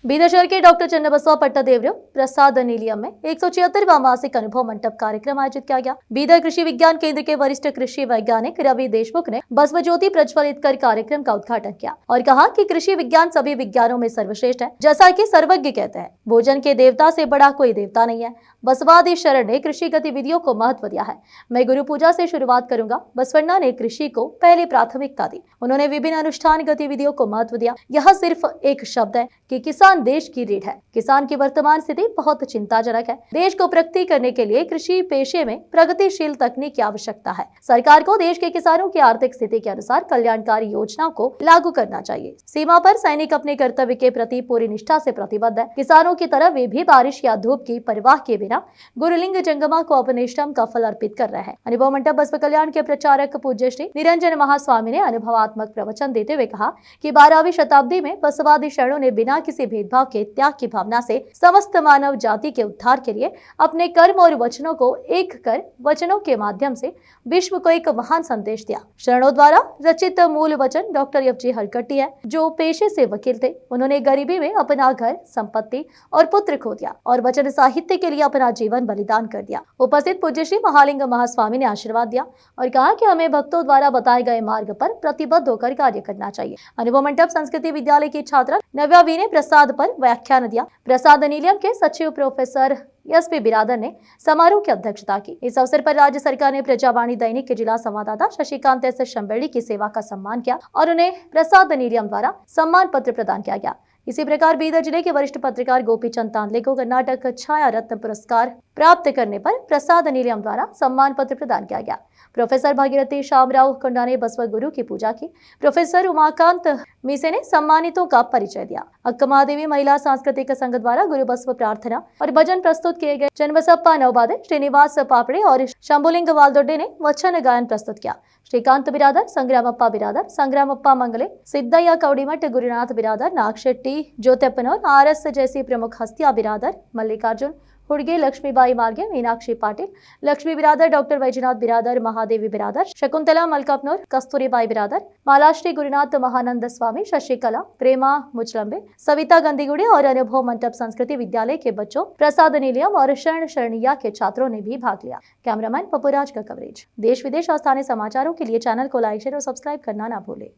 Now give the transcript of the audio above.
बीदर शहर के डॉक्टर चन्नबसवा पट्टादेवरा प्रसाद निलयम में 176वां मासिक अनुभव मंडप कार्यक्रम आयोजित किया गया। बीदर कृषि विज्ञान केंद्र के वरिष्ठ कृषि वैज्ञानिक रवि देशमुख ने बसव ज्योति प्रज्वलित कर कार्यक्रम का उद्घाटन किया और कहा कि कृषि विज्ञान सभी विज्ञानों में सर्वश्रेष्ठ है। जैसा कि सर्वज्ञ कहते हैं, भोजन के देवता से बड़ा कोई देवता नहीं है। बसवादी शरण ने कृषि गतिविधियों को महत्व दिया है। मैं गुरु पूजा से शुरुआत करूंगा। बसवण्णा ने कृषि को पहली प्राथमिकता दी। उन्होंने विभिन्न अनुष्ठान गतिविधियों को महत्व दिया। यह सिर्फ एक शब्द है कि किसान देश की रीढ़ है। किसान की वर्तमान स्थिति बहुत चिंताजनक है। देश को प्रगति करने के लिए कृषि पेशे में प्रगतिशील तकनीक की आवश्यकता है। सरकार को देश के किसानों की आर्थिक स्थिति के अनुसार कल्याणकारी योजनाओं को लागू करना चाहिए। सीमा पर सैनिक अपने कर्तव्य के प्रति पूरी निष्ठा से प्रतिबद्ध है। किसानों की तरह वे भी बारिश या धूप की परवाह किए बिना गुरुलिंग जंगमा को अपने श्रम का फल अर्पित कर रहे हैं। अनुभव मंडप बसव कल्याण के प्रचारक पूज्य श्री निरंजन महास्वामी ने अनुभवात्मक प्रवचन देते हुए कहा कि 12वीं शताब्दी में बसवादी शरणों ने बिना किसी भेदभाव के त्याग की भावना से समस्त मानव जाति के उद्धार के लिए अपने कर्म और वचनों को एक कर वचनों के माध्यम से विश्व को एक महान संदेश दिया। शरणों द्वारा रचित मूल वचन डॉक्टर एफ.जी. हरकट्टी है, जो पेशे से वकील थे। उन्होंने गरीबी में अपना घर, संपत्ति और पुत्र खो दिया और वचन साहित्य के लिए अपना जीवन बलिदान कर दिया। उपस्थित पूज्य श्री महालिंग महास्वामी ने आशीर्वाद दिया और कहा कि हमें भक्तों द्वारा बताए गए मार्ग पर प्रतिबद्ध होकर कार्य करना चाहिए। अनुभव मंडप संस्कृति विद्यालय की छात्रा नव्यावी ने प्रसाद पर व्याख्यान दिया। प्रसाद निलयम के सचिव प्रोफेसर एस.पी. बिरादर ने समारोह की अध्यक्षता की। इस अवसर पर राज्य सरकार ने प्रजावाणी दैनिक के जिला संवाददाता शशिकांत एस. शंबेड़ी की सेवा का सम्मान किया और उन्हें प्रसाद निलयम द्वारा सम्मान पत्र प्रदान किया गया। इसी प्रकार बीदर जिले के वरिष्ठ पत्रकार गोपीचंद तांदले को कर्नाटक छाया रत्न पुरस्कार प्राप्त करने पर प्रसाद निलयम द्वारा सम्मान पत्र प्रदान किया गया। प्रोफेसर भागीरथी शामराव कोंडा ने बसव गुरु की पूजा की। प्रोफेसर उमाकांत मीसे ने सम्मानितों का परिचय दिया। अक्कमादेवी महिला सांस्कृतिक संघ द्वारा गुरु बसव प्रार्थना और भजन प्रस्तुत किए गए। चन्नबसप्पा नौबादे, श्रीनिवास पापड़े और शंभुलिंग वालदोड्डे ने वचन गायन प्रस्तुत किया। श्रीकांत बिरादर, संग्रामप्पा बिरादर, संग्रामप्पा मंगले, सिद्धಯ್ಯ कौड़ीमठ, गुरुनाथ बिरादर, नागशेट्टी, ज्योतिप्पनोर, आर.एस. जैसी प्रमुख हस्तियां बिरादर, मल्लिकार्जुन हुड़गे, लक्ष्मीबाई मार्गे, मीनाक्षी पाटिल, लक्ष्मी बिरादर, डॉक्टर वैजनाथ बिरादर, महादेवी बिरादर, शकुंतला मलकापनोर, कस्तूरीबाई बिरादर, मालाश्री गुरुनाथ महानंद स्वामी, शशिकला, प्रेमा मुचलंबे, सविता गंदीगुड़े और अनुभव मंडप संस्कृति विद्यालय के बच्चों, प्रसाद निलयम और शरण शरणिया के छात्रों ने भी भाग लिया। कैमरामैन पपुराज का कवरेज। देश विदेश और स्थानीय समाचारों के लिए चैनल को लाइक, शेयर और सब्सक्राइब करना ना भूले।